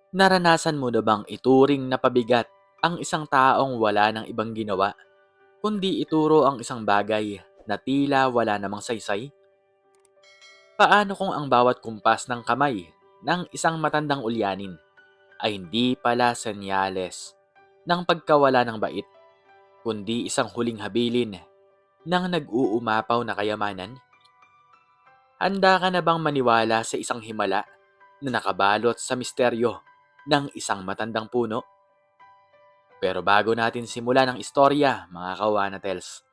Naranasan mo na bang ituring na pabigat ang isang taong wala ng ibang ginawa, kundi ituro ang isang bagay na tila wala namang saysay? Paano kung ang bawat kumpas ng kamay ng isang matandang ulyanin ay hindi pala senyales ng pagkawala ng bait, kundi isang huling habilin ng nag-uumapaw na kayamanan? Handa ka na bang maniwala sa isang himala na nakabalot sa misteryo ng isang matandang puno? Pero bago natin simulan ang istorya, mga kawanatels,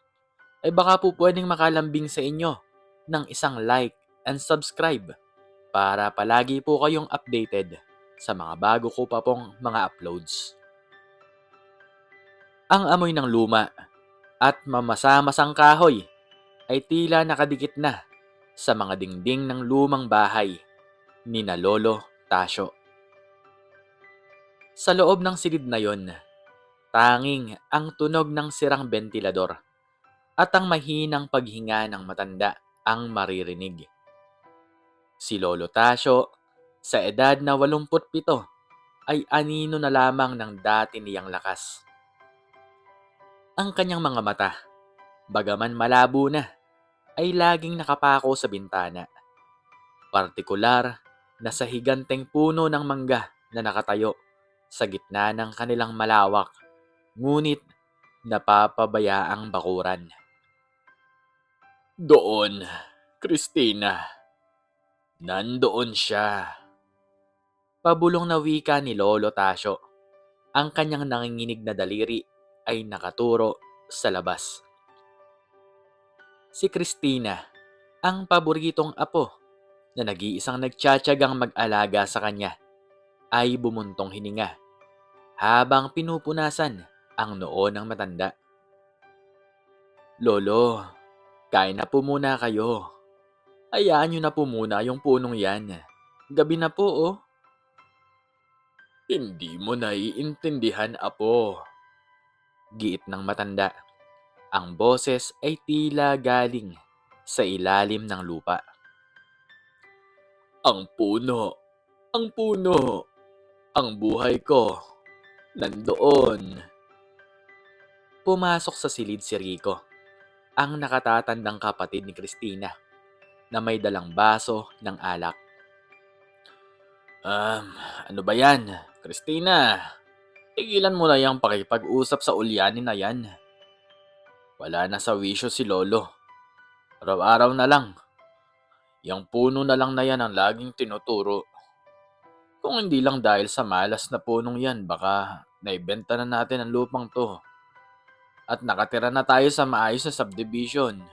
ay baka po pwedeng makalambing sa inyo ng isang like and subscribe para palagi po kayong updated sa mga bago ko pa pong mga uploads. Ang amoy ng luma at mamasa-masang kahoy ay tila nakadikit na sa mga dingding ng lumang bahay ni na Lolo Tasyo. Sa loob ng silid na yon, tanging ang tunog ng sirang bentilador at ang mahinang paghinga ng matanda ang maririnig. Si Lolo Tasyo, sa edad na 87, ay anino na lamang ng dati niyang lakas. Ang kanyang mga mata, bagaman malabo na, ay laging nakapako sa bintana. Partikular na sa higanteng puno ng mangga na nakatayo sa gitna ng kanilang malawak, ngunit napapabayaang bakuran. Doon, Christina. Nandoon siya. Pabulong na wika ni Lolo Tasyo. Ang kanyang nanginginig na daliri ay nakaturo sa labas. Si Christina, ang paboritong apo na nag-iisang nagtsatsagang mag-alaga sa kanya, ay bumuntong hininga habang pinupunasan ang noo ng matanda. Lolo, kain na po muna kayo. Hayaan nyo na po muna yung punong yan. Gabi na po, oh. Hindi mo naiintindihan, apo. Giit ng matanda. Ang boses ay tila galing sa ilalim ng lupa. Ang puno, ang puno, ang buhay ko, nandoon. Pumasok sa silid si Rico, ang nakatatandang kapatid ni Christina, na may dalang baso ng alak. Ano ba yan, Christina? Tigilan mo na yung pakipag-usap sa ulyanin na yan. Wala na sa wisyo si Lolo. Araw-araw na lang. Yang puno na lang na yan ang laging tinuturo. Kung hindi lang dahil sa malas na punong yan, baka naibenta na natin ang lupang to. At nakatira na tayo sa maayos na subdivision.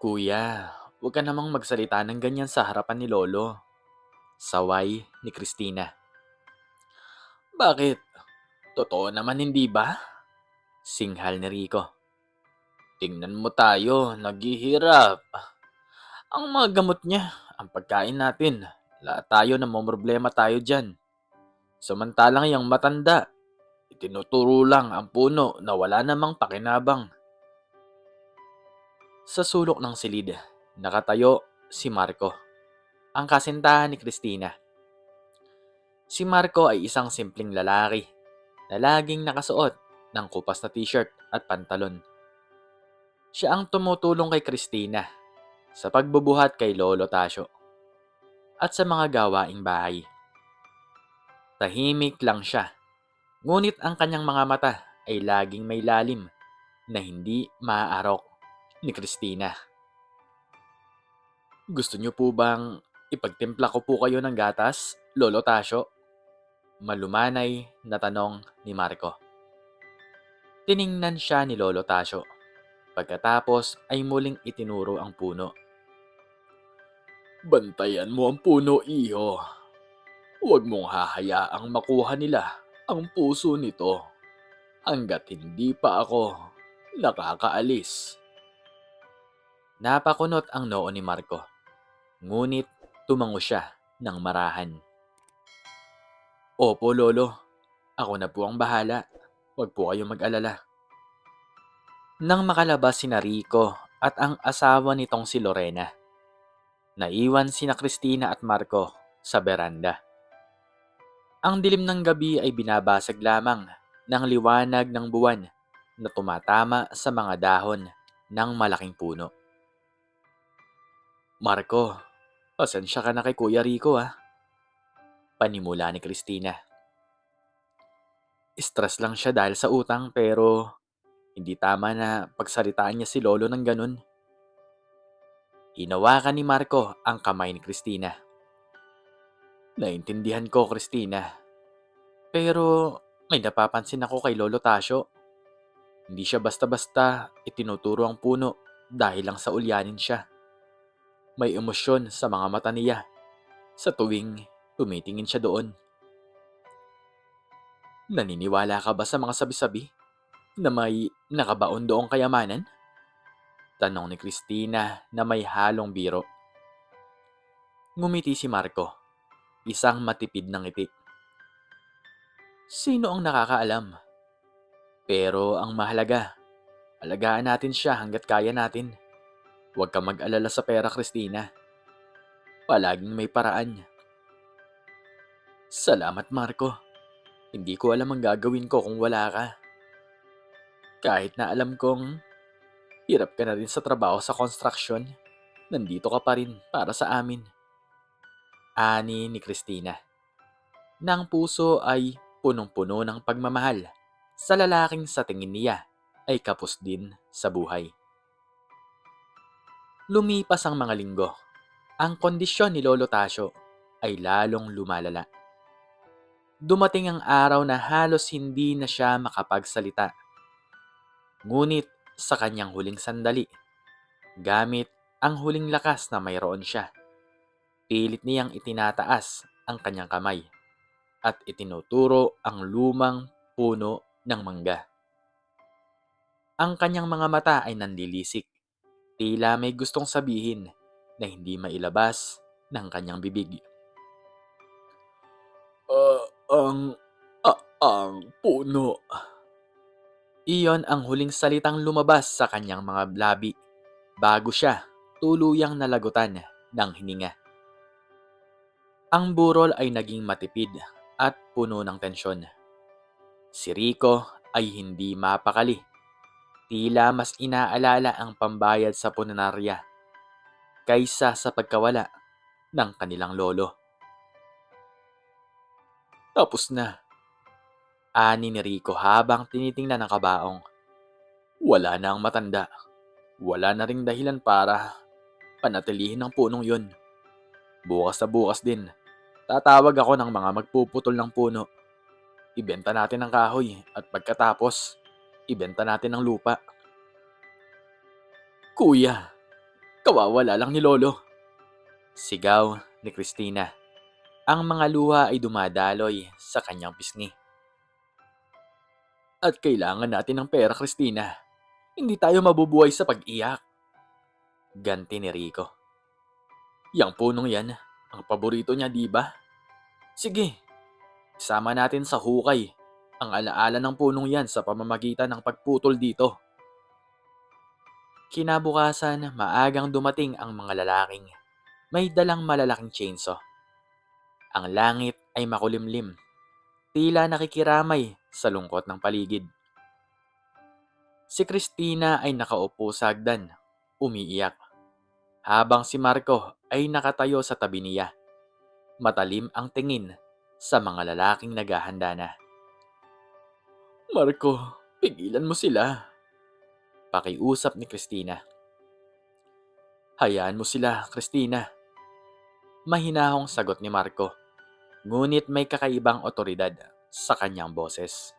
Kuya, huwag ka namang magsalita ng ganyan sa harapan ni Lolo. Saway ni Christina. Bakit? Totoo naman, hindi ba? Singhal ni Rico. Tingnan mo tayo, naghihirap. Ang mga gamot niya, ang pagkain natin, lahat tayo namomroblema tayo dyan. Samantalang yung matanda, itinuturo lang ang puno na wala namang pakinabang. Sa sulok ng silid, nakatayo si Marco, ang kasintahan ni Christina. Si Marco ay isang simpleng lalaki na laging nakasuot ng kupas na t-shirt at pantalon. Siya ang tumutulong kay Christina sa pagbubuhat kay Lolo Tasyo at sa mga gawaing bahay. Tahimik lang siya, ngunit ang kanyang mga mata ay laging may lalim na hindi maaarok ni Christina. Gusto niyo po bang ipagtimpla ko po kayo ng gatas, Lolo Tasyo? Malumanay na tanong ni Marco. Tiningnan siya ni Lolo Tasyo. Pagkatapos ay muling itinuro ang puno. Bantayan mo ang puno, iho. Huwag mong hahayaang makuha nila ang puso nito hanggat hindi pa ako nakakaalis. Napakunot ang noo ni Marco, ngunit tumango siya ng marahan. Opo, Lolo. Ako na po ang bahala. Huwag po kayong mag-alala. Nang makalabas sina Rico at ang asawa nitong si Lorena, naiwan sina Christina at Marco sa beranda. Ang dilim ng gabi ay binabasag lamang ng liwanag ng buwan na tumatama sa mga dahon ng malaking puno. Marco, pasensya ka na kay Kuya Rico panimula ni Christina. Stress lang siya dahil sa utang pero hindi tama na pagsalitaan niya si Lolo ng ganun. Hinawakan ni Marco ang kamay ni Christina. Naintindihan ko, Christina. Pero may napapansin ako kay Lolo Tasio. Hindi siya basta-basta itinuturo ang puno dahil lang sa ulyanin siya. May emosyon sa mga mata niya sa tuwing tumitingin siya doon. Naniniwala ka ba sa mga sabi-sabi na may nakabaon doong kayamanan? Tanong ni Christina na may halong biro. Ngumiti si Marco, isang matipid na ngiti. Sino ang nakakaalam? Pero ang mahalaga, alagaan natin siya hanggat kaya natin. Huwag ka mag-alala sa pera, Christina. Palaging may paraan. Salamat, Marco. Hindi ko alam ang gagawin ko kung wala ka. Kahit na alam kong hirap ka na rin sa trabaho sa construction, nandito ka pa rin para sa amin. Ani ni Christina. Nang puso ay punong-puno ng pagmamahal sa lalaking sa tingin niya ay kapos din sa buhay. Lumipas ang mga linggo. Ang kondisyon ni Lolo Tasio ay lalong lumalala. Dumating ang araw na halos hindi na siya makapagsalita. Ngunit sa kanyang huling sandali, gamit ang huling lakas na mayroon siya, pilit niyang itinataas ang kanyang kamay at itinuturo ang lumang puno ng mangga. Ang kanyang mga mata ay nanlilisik, tila may gustong sabihin na hindi mailabas ng kanyang bibig. Ang puno. Iyon ang huling salitang lumabas sa kanyang mga labi bago siya tuluyang nalagutan ng hininga. Ang burol ay naging matipid at puno ng tensyon. Si Rico ay hindi mapakali. Tila mas inaalala ang pambayad sa punarya kaysa sa pagkawala ng kanilang lolo. Tapos na, ani ni Rico habang tinitingnan ang kabaong. Wala na ang matanda. Wala na ring dahilan para panatilihin ang punong yun. Bukas na bukas din, tatawag ako ng mga magpuputol ng puno. Ibenta natin ang kahoy at pagkatapos, ibenta natin ang lupa. Kuya, kawawala lang ni Lolo. Sigaw ni Christina. Ang mga luha ay dumadaloy sa kanyang pisngi. At kailangan natin ng pera, Christina. Hindi tayo mabubuhay sa pag-iyak. Ganti ni Rico. Yang punong yan, ang paborito niya, di ba? Sige, isama natin sa hukay ang alaala ng punong yan sa pamamagitan ng pagputol dito. Kinabukasan, maagang dumating ang mga lalaking may dalang malalaking chainsaw. Ang langit ay makulimlim, tila nakikiramay sa lungkot ng paligid. Si Christina ay nakaupo sa hagdan, umiiyak, habang si Marco ay nakatayo sa tabi niya. Matalim ang tingin sa mga lalaking naghahanda na. Marco, pigilan mo sila. Pakiusap ni Christina. Hayaan mo sila, Christina. Mahinahong sagot ni Marco. Ngunit may kakaibang otoridad sa kanyang boses.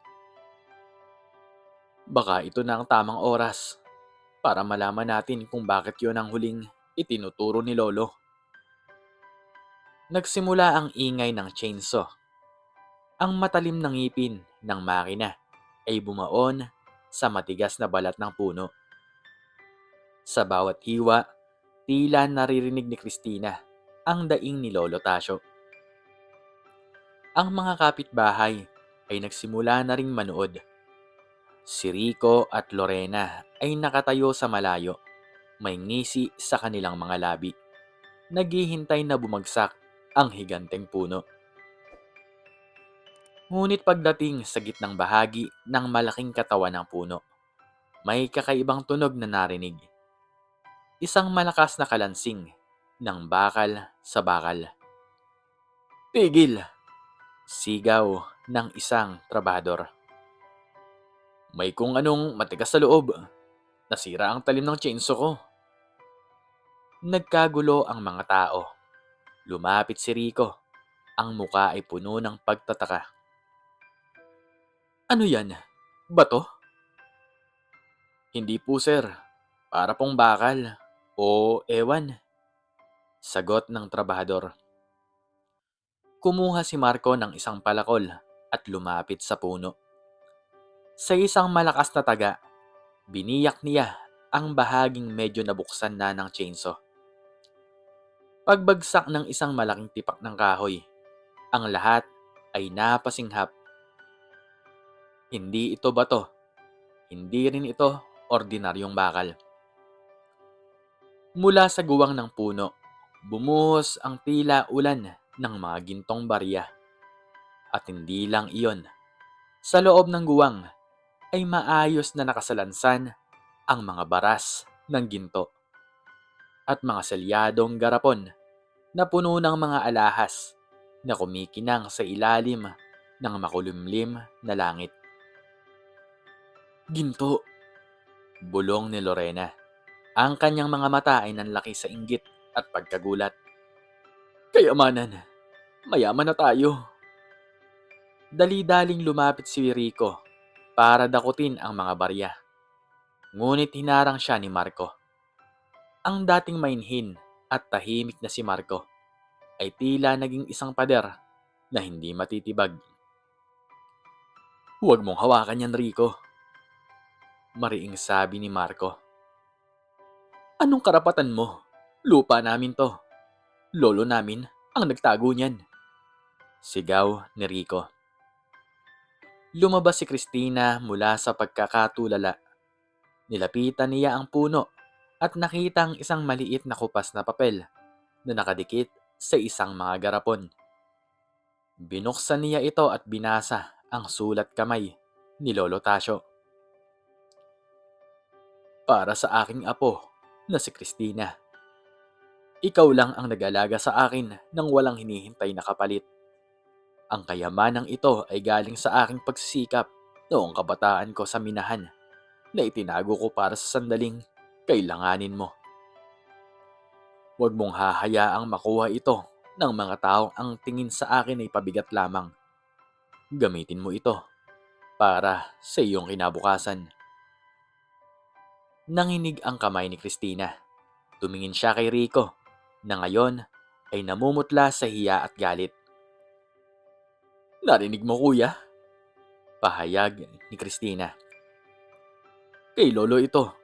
Baka ito na ang tamang oras para malaman natin kung bakit yun ang huling itinuturo ni Lolo. Nagsimula ang ingay ng chainsaw. Ang matalim na ngipin ng makina ay bumaon sa matigas na balat ng puno. Sa bawat hiwa, tila naririnig ni Christina ang daing ni Lolo Tasio. Ang mga kapitbahay ay nagsimula na ring manood. Si Rico at Lorena ay nakatayo sa malayo, may ngisi sa kanilang mga labi. Naghihintay na bumagsak ang higanteng puno. Ngunit pagdating sa gitnang bahagi ng malaking katawan ng puno, may kakaibang tunog na narinig. Isang malakas na kalansing ng bakal sa bakal. Tigil! Sigaw ng isang trabahador. May kung anong matigas sa loob. Nasira ang talim ng chainsaw ko. Nagkagulo ang mga tao. Lumapit si Rico. Ang muka ay puno ng pagtataka. Ano yan? Bato? Hindi po sir. Para pong bakal. O ewan. Sagot ng trabahador. Kumuha si Marco ng isang palakol at lumapit sa puno. Sa isang malakas na taga, biniyak niya ang bahaging medyo nabuksan na ng chainsaw. Pagbagsak ng isang malaking tipak ng kahoy, ang lahat ay napasinghap. Hindi ito bato, hindi rin ito ordinaryong bakal. Mula sa guwang ng puno, bumuhos ang tila ulan ng mga gintong barya. At hindi lang iyon. Sa loob ng guwang ay maayos na nakasalansan ang mga baras ng ginto at mga selyadong garapon na puno ng mga alahas na kumikinang sa ilalim ng makulimlim na langit. Ginto, bulong ni Lorena. Ang kanyang mga mata ay nanlaki sa inggit at pagkagulat. Kayamanan, mayaman na tayo. Dali-daling lumapit si Rico para dakutin ang mga barya. Ngunit hinarang siya ni Marco. Ang dating mainhin at tahimik na si Marco ay tila naging isang pader na hindi matitibag. Huwag mong hawakan yan, Rico. Mariing sabi ni Marco. Anong karapatan mo? Lupa namin to. Lolo namin ang nagtago niyan. Sigaw ni Rico. Lumabas si Christina mula sa pagkakatulala. Nilapitan niya ang puno at nakita ang isang maliit na kupas na papel na nakadikit sa isang mga garapon. Binuksan niya ito at binasa ang sulat kamay ni Lolo Tasio. Para sa aking apo na si Christina. Ikaw lang ang nag-alaga sa akin nang walang hinihintay na kapalit. Ang kayamanang ito ay galing sa aking pagsisikap noong kabataan ko sa minahan na itinago ko para sa sandaling kailanganin mo. Huwag mong hahayaang makuha ito ng mga taong ang tingin sa akin ay pabigat lamang. Gamitin mo ito para sa iyong kinabukasan. Nanginig ang kamay ni Christina. Tumingin siya kay Rico na ngayon ay namumutla sa hiya at galit. Narinig mo kuya? Pahayag ni Christina. Kay Lolo ito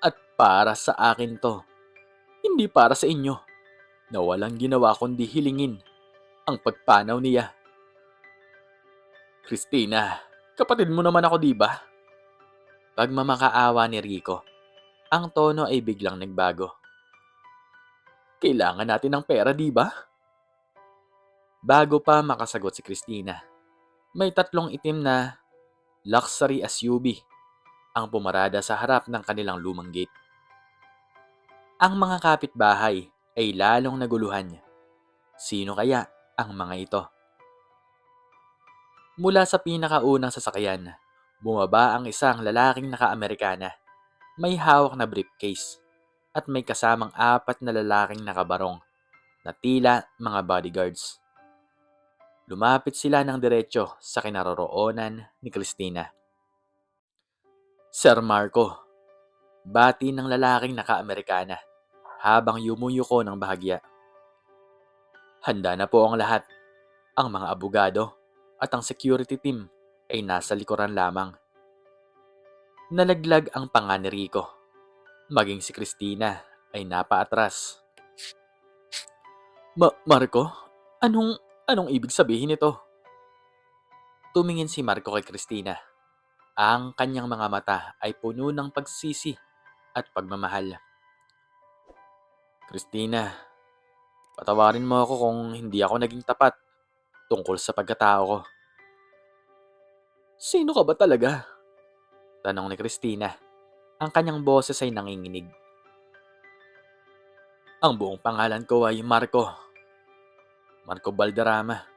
at para sa akin to. Hindi para sa inyo na walang ginawa kundi hilingin ang pagpanaw niya. Christina, kapatid mo naman ako diba? Pagmamakaawa ni Rico, ang tono ay biglang nagbago. Kailangan natin ng pera diba? Bago pa makasagot si Christina, may tatlong itim na luxury SUV ang pumarada sa harap ng kanilang lumang gate. Ang mga kapitbahay ay lalong naguluhan. Sino kaya ang mga ito? Mula sa pinakaunang sasakyan, bumaba ang isang lalaking naka-Amerikana. May hawak na briefcase at may kasamang 4 na lalaking nakabarong na tila mga bodyguards. Lumapit sila ng diretsyo sa kinaroroonan ni Christina. Sir Marco, bati ng lalaking naka-Amerikana habang yumuyuko ng bahagya. Handa na po ang lahat. Ang mga abogado at ang security team ay nasa likuran lamang. Nalaglag ang panga ni Rico. Maging si Christina ay napaatras. Marco, anong ibig sabihin nito? Tumingin si Marco kay Christina. Ang kanyang mga mata ay puno ng pagsisi at pagmamahal. Christina, patawarin mo ako kung hindi ako naging tapat tungkol sa pagkatao ko. Sino ka ba talaga? Tanong ni Christina. Ang kanyang boses ay nanginginig. Ang buong pangalan ko ay Marco. Marco Valderrama.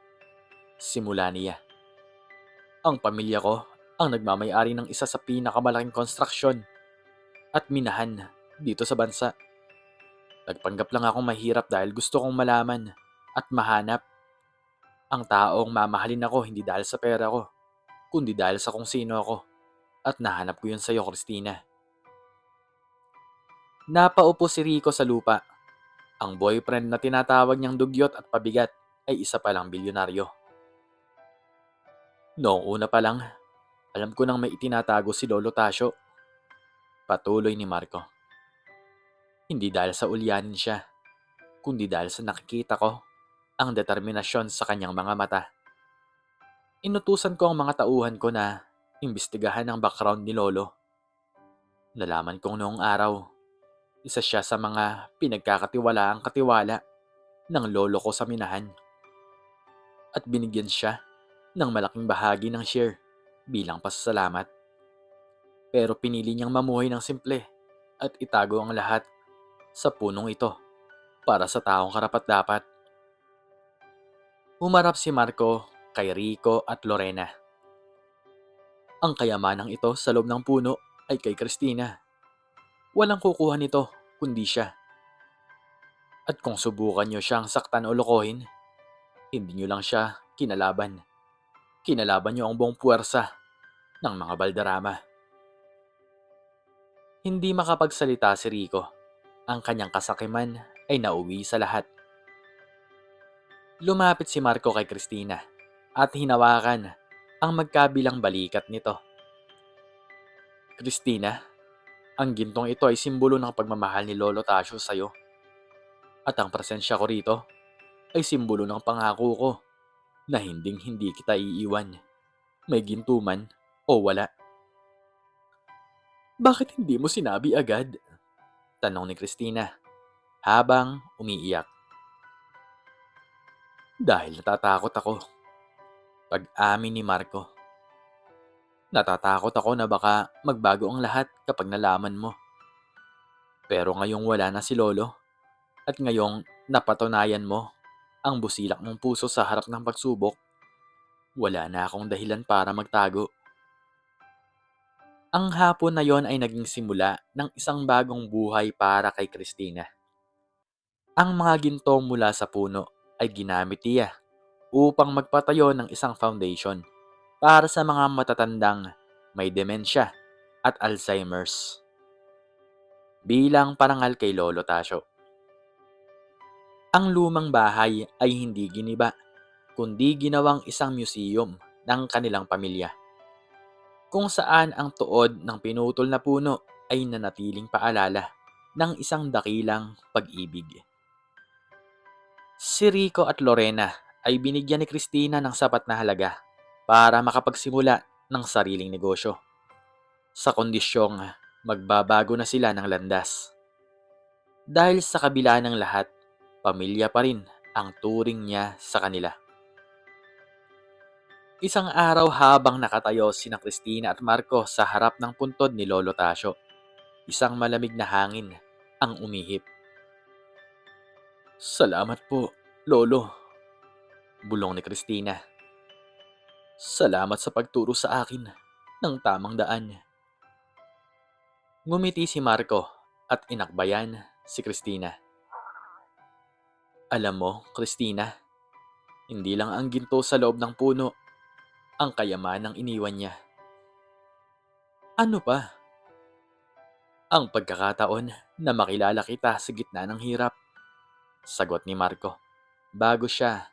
Simula niya. Ang pamilya ko ang nagmamay-ari ng isa sa pinakamalaking konstruksyon at minahan dito sa bansa. Nagpanggap lang akong mahirap dahil gusto kong malaman at mahanap ang taong mamahalin ako hindi dahil sa pera ko, kundi dahil sa kung sino ako. At nahanap ko yun sa iyo, Christina. Napaupo si Rico sa lupa. Ang boyfriend na tinatawag niyang dugyot at pabigat ay isa palang bilyonaryo. Noong una pa lang, alam ko nang may itinatago si Lolo Tasio. Patuloy ni Marco. Hindi dahil sa ulyanin siya, kundi dahil sa nakikita ko ang determinasyon sa kanyang mga mata. Inutusan ko ang mga tauhan ko na imbestigahan ang background ni Lolo. Nalaman kong noong araw, isa siya sa mga pinagkakatiwalaang katiwala ng lolo ko sa minahan. At binigyan siya ng malaking bahagi ng share bilang pasasalamat. Pero pinili niyang mamuhay ng simple at itago ang lahat sa punong ito para sa taong karapat-dapat. Humarap si Marco kay Rico at Lorena. Ang kayamanang ito sa loob ng puno ay kay Christina. Walang kukuha nito kundi siya. At kung subukan niyo siyang saktan o lokohin, hindi niyo lang siya kinalaban. Kinalaban niyo ang buong puwersa ng mga Valderrama. Hindi makapagsalita si Rico. Ang kanyang kasakiman ay nauwi sa lahat. Lumapit si Marco kay Christina at hinawakan ang magkabilang balikat nito. Christina, ang gintong ito ay simbolo ng pagmamahal ni Lolo Tasio sa iyo. At ang presensya ko rito ay simbolo ng pangako ko na hinding-hindi kita iiwan. May ginto man o wala. Bakit hindi mo sinabi agad? Tanong ni Christina habang umiiyak. Dahil natatakot ako. Pag-amin ni Marco. Natatakot ako na baka magbago ang lahat kapag nalaman mo. Pero ngayong wala na si Lolo at ngayong napatunayan mo ang busilak mong puso sa harap ng pagsubok, wala na akong dahilan para magtago. Ang hapon na yon ay naging simula ng isang bagong buhay para kay Christina. Ang mga ginto mula sa puno ay ginamit niya upang magpatayo ng isang foundation para sa mga matatandang may demensya at Alzheimer's. Bilang parangal kay Lolo Tasio. Ang lumang bahay ay hindi giniba, kundi ginawang isang museum ng kanilang pamilya, kung saan ang tuod ng pinutol na puno ay nanatiling paalala ng isang dakilang pag-ibig. Si Rico at Lorena ay binigyan ni Christina ng sapat na halaga para makapagsimula ng sariling negosyo, sa kondisyong magbabago na sila ng landas. Dahil sa kabila ng lahat, pamilya pa rin ang turing niya sa kanila. Isang araw habang nakatayo sina Christina at Marco sa harap ng puntod ni Lolo Tasio, isang malamig na hangin ang umihip. Salamat po, Lolo, bulong ni Christina. Salamat sa pagturo sa akin ng tamang daan. Ngumiti si Marco at inakbayan si Christina. Alam mo, Christina, hindi lang ang ginto sa loob ng puno ang kayamanang iniwan niya. Ano pa? Ang pagkakataon na makilala kita sa gitna ng hirap, sagot ni Marco, bago siya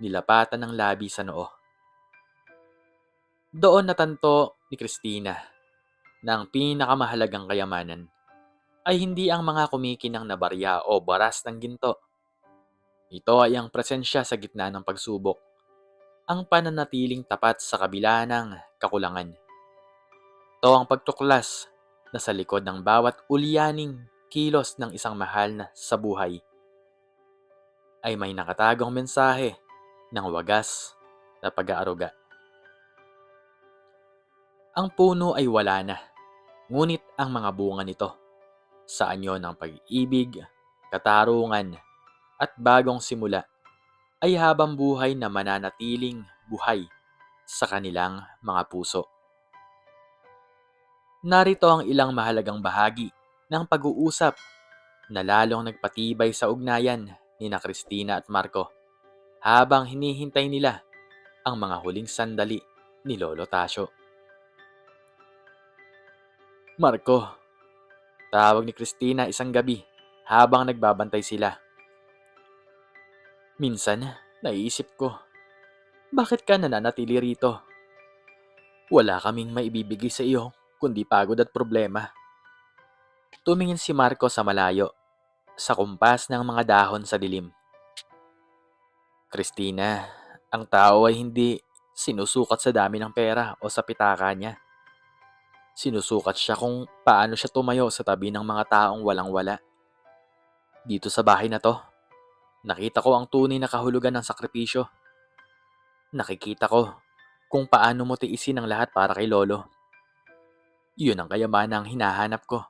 nilapatan ng labi sa noo. Doon natanto ni Christina na ang pinakamahalagang kayamanan ay hindi ang mga kumikinang na barya o baras ng ginto. Ito ay ang presensya sa gitna ng pagsubok, ang pananatiling tapat sa kabila ng kakulangan. Ito ang pagtuklas na sa likod ng bawat ulyaning kilos ng isang mahal na sa buhay ay may nakatagong mensahe ng wagas na pag-aaruga. Ang puno ay wala na, ngunit ang mga bunga nito, sa anyo ng pag-ibig, katarungan, at bagong simula, ay habang buhay na mananatiling buhay sa kanilang mga puso. Narito ang ilang mahalagang bahagi ng pag-uusap na lalong nagpatibay sa ugnayan ni na Christina at Marco habang hinihintay nila ang mga huling sandali ni Lolo Tasio. Marco, tawag ni Christina isang gabi habang nagbabantay sila. Minsan, naiisip ko, bakit ka nananatili rito? Wala kaming maibibigay sa iyo kundi pagod at problema. Tumingin si Marco sa malayo, sa kumpas ng mga dahon sa dilim. Christina, ang tao ay hindi sinusukat sa dami ng pera o sa pitaka niya. Sinusukat siya kung paano siya tumayo sa tabi ng mga taong walang-wala. Dito sa bahay na to, nakita ko ang tunay na kahulugan ng sakripisyo. Nakikita ko kung paano mo tiisin ang lahat para kay Lolo. Yun ang kayamanang hinahanap ko.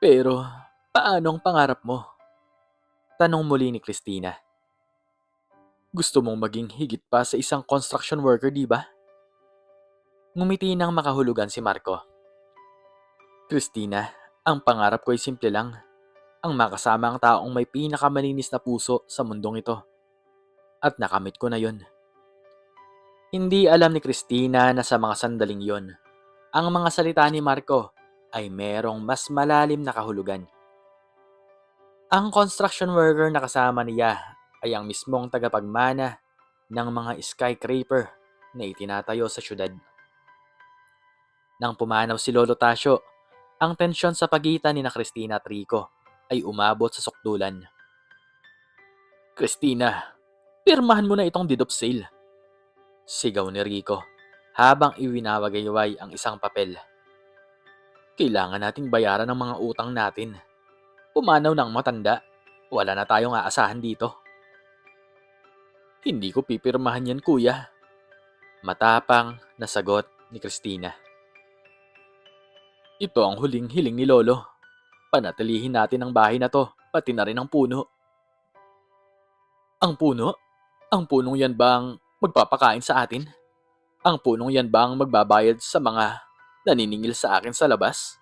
Pero, paano ang pangarap mo? Tanong muli ni Christina. Gusto mong maging higit pa sa isang construction worker, di ba? Ngumiti ng makahulugan si Marco. Christina, ang pangarap ko ay simple lang. Ang makasama ang taong may pinakamalinis na puso sa mundong ito. At nakamit ko na yon. Hindi alam ni Christina na sa mga sandaling yon, ang mga salita ni Marco ay merong mas malalim na kahulugan. Ang construction worker na kasama niya ay ang mismong tagapagmana ng mga skyscraper na itinatayo sa syudad. Nang pumanaw si Lolo Tasio, ang tensyon sa pagitan ni na Christina at Rico ay umabot sa sukdulan. Christina, pirmahan mo na itong deed of sale. Sigaw ni Rico habang iwinawagayway ang isang papel. Kailangan nating bayaran ang mga utang natin. Pumanaw ng matanda. Wala na tayong aasahan dito. Hindi ko pipirmahan yan, kuya. Matapang na sagot ni Christina. Ito ang huling hiling ni Lolo. Panatilihin natin ang bahay na to, pati na rin ang puno. Ang puno? Ang punong yan bang magpapakain sa atin? Ang punong yan bang magbabayad sa mga naniningil sa akin sa labas?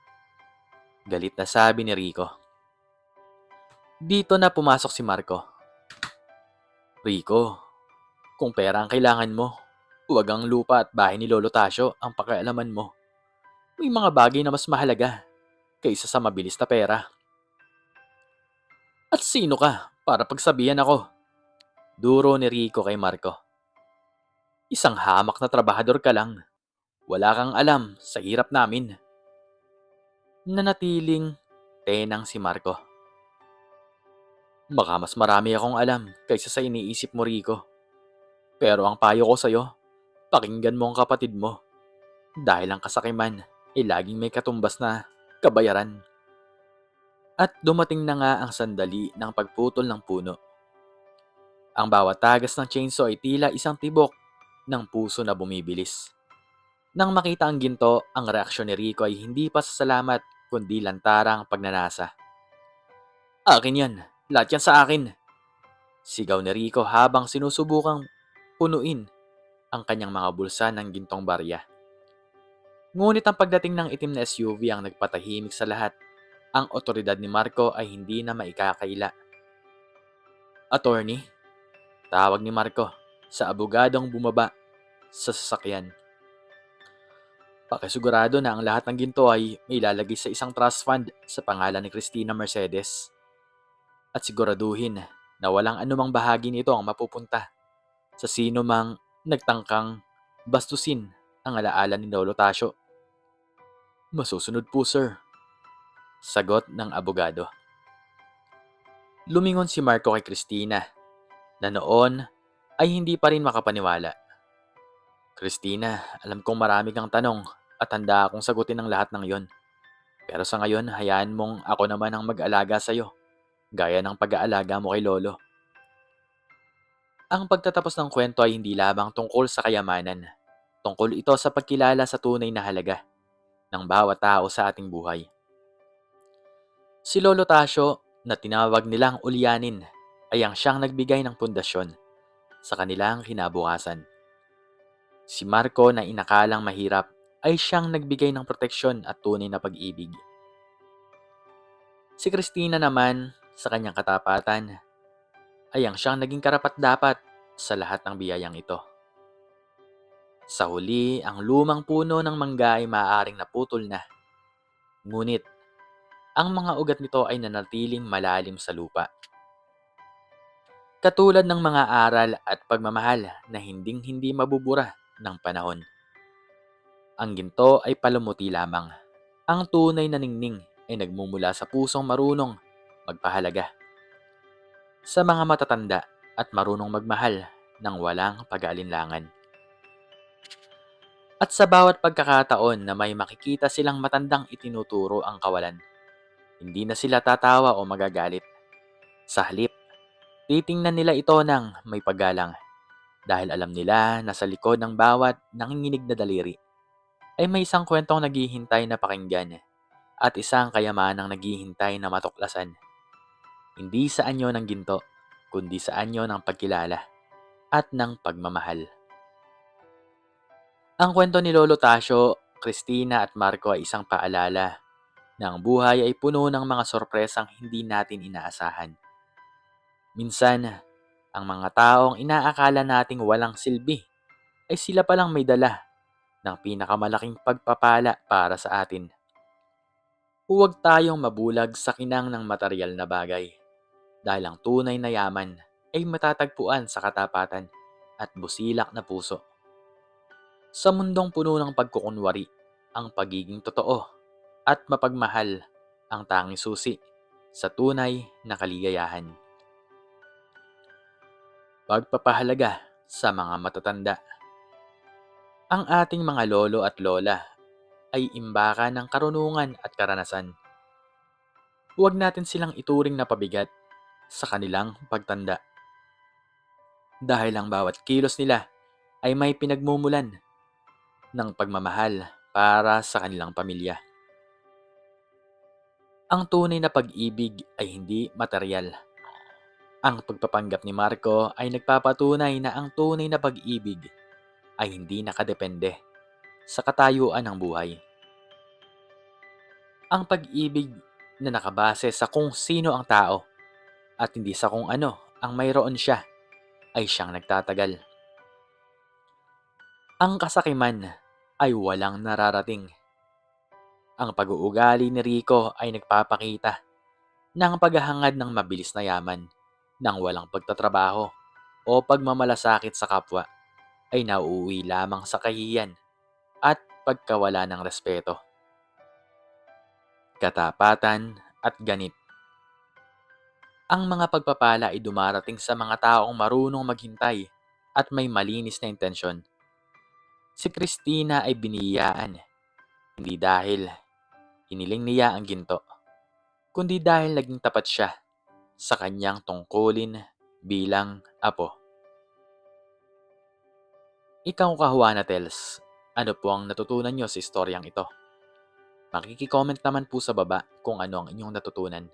Galit na sabi ni Rico. Dito na pumasok si Marco. Rico, kung pera ang kailangan mo, huwag ang lupa at bahay ni Lolo Tasio ang pakialaman mo. May mga bagay na mas mahalaga kaysa sa mabilis na pera. At sino ka para pagsabihan ako? Duro ni Rico kay Marco. Isang hamak na trabahador ka lang. Wala kang alam sa hirap namin. Nanatiling tenang si Marco. Baka mas marami akong alam kaysa sa iniisip mo, Rico. Pero ang payo ko sa'yo, pakinggan mo ang kapatid mo. Dahil ang kasakiman ay laging may katumbas na kabayaran. At dumating na nga ang sandali ng pagputol ng puno. Ang bawat tagas ng chainsaw ay tila isang tibok ng puso na bumibilis. Nang makita ang ginto, ang reaksyon ni Rico ay hindi pa pasasalamat kundi lantarang pagnanasa. Akin yan! Lahat yan sa akin! Sigaw ni Rico habang sinusubukang punuin ang kanyang mga bulsa ng gintong barya. Ngunit ang pagdating ng itim na SUV ang nagpatahimik sa lahat. Ang otoridad ni Marco ay hindi na maikakaila. Attorney, tawag ni Marco sa abogadong bumaba sa sasakyan. Pakisigurado na ang lahat ng ginto ay may ilalagay sa isang trust fund sa pangalan ni Christina Mercedes. At siguraduhin na walang anumang bahagi nito ang mapupunta sa sino mang nagtangkang bastusin ang alaala ni Lolo Tasio. Masusunod po, sir. Sagot ng abogado. Lumingon si Marco kay Christina na noon ay hindi pa rin makapaniwala. Christina, alam kong marami kang tanong at handa akong sagutin ang lahat ng yon. Pero sa ngayon, hayaan mong ako naman ang mag-alaga sa'yo, gaya ng pag-aalaga mo kay Lolo. Ang pagtatapos ng kwento ay hindi labang tungkol sa kayamanan. Tungkol ito sa pagkilala sa tunay na halaga ng bawat tao sa ating buhay. Si Lolo Tasio, na tinawag nilang Ulyanin, ay ang siyang nagbigay ng pundasyon sa kanilang kinabukasan. Si Marco, na inakalang mahirap, ay siyang nagbigay ng proteksyon at tunay na pag-ibig. Si Christina naman, sa kanyang katapatan, ay ang siyang naging karapat-dapat sa lahat ng biyayang ito. Sa huli, ang lumang puno ng mangga ay maaaring naputol na. Ngunit, ang mga ugat nito ay nanatiling malalim sa lupa. Katulad ng mga aral at pagmamahal na hinding-hindi mabubura ng panahon. Ang ginto ay palumuti lamang. Ang tunay na ningning ay nagmumula sa pusong marunong magpahalaga, sa mga matatanda at marunong magmahal ng walang pag-aalinlangan. At sa bawat pagkakataon na may makikita silang matandang itinuturo ang kawalan, hindi na sila tatawa o magagalit. Sa halip, titingnan nila ito ng may paggalang, dahil alam nila na sa likod ng bawat nanginginig na daliri ay may isang kwentong naghihintay na pakinggan at isang kayamanang naghihintay na matuklasan. Hindi sa anyo ng ginto, kundi sa anyo ng pagkilala at ng pagmamahal. Ang kwento ni Lolo Tasio, Christina at Marco ay isang paalala na ang buhay ay puno ng mga sorpresang hindi natin inaasahan. Minsan, ang mga taong inaakala nating walang silbi ay sila palang may dala ng pinakamalaking pagpapala para sa atin. Huwag tayong mabulag sa kinang ng material na bagay, dahil ang tunay na yaman ay matatagpuan sa katapatan at busilak na puso. Sa mundong puno ng pagkukunwari, ang pagiging totoo at mapagmahal ang tanging susi sa tunay na kaligayahan. Pagpapahalaga sa mga matatanda. Ang ating mga lolo at lola ay imbaka ng karunungan at karanasan. Huwag natin silang ituring na pabigat sa kanilang pagtanda, dahil ang bawat kilos nila ay may pinagmumulan ng pagmamahal para sa kanilang pamilya. Ang tunay na pag-ibig ay hindi material. Ang pagpapanggap ni Marco ay nagpapatunay na ang tunay na pag-ibig ay hindi nakadepende sa katayuan ng buhay. Ang pag-ibig na nakabase sa kung sino ang tao at hindi sa kung ano ang mayroon siya ay siyang nagtatagal. Ang kasakiman ay walang nararating. Ang pag-uugali ni Rico ay nagpapakita ng paghahangad ng mabilis na yaman nang walang pagtatrabaho o pagmamalasakit sa kapwa ay nauuwi lamang sa kahihiyan at pagkawala ng respeto, katapatan at ganit. Ang mga pagpapala ay dumarating sa mga taong marunong maghintay at may malinis na intensyon. Si Christina ay biniyaan, hindi dahil hiniling niya ang ginto, kundi dahil naging tapat siya sa kanyang tungkulin bilang apo. Ikaw, Kahuana Tels, ano po ang natutunan nyo sa istoryang ito? Makiki-comment naman po sa baba kung ano ang inyong natutunan.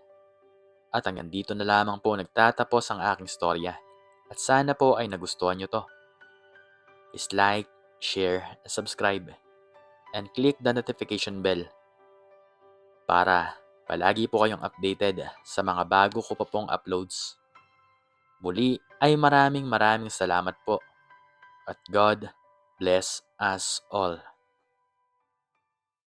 At hanggang dito na lamang po nagtatapos ang aking storya. At sana po ay nagustuhan nyo to. Please like, share, subscribe, and click the notification bell para palagi po kayong updated sa mga bago ko pa pong uploads. Muli ay maraming salamat po, at God bless us all.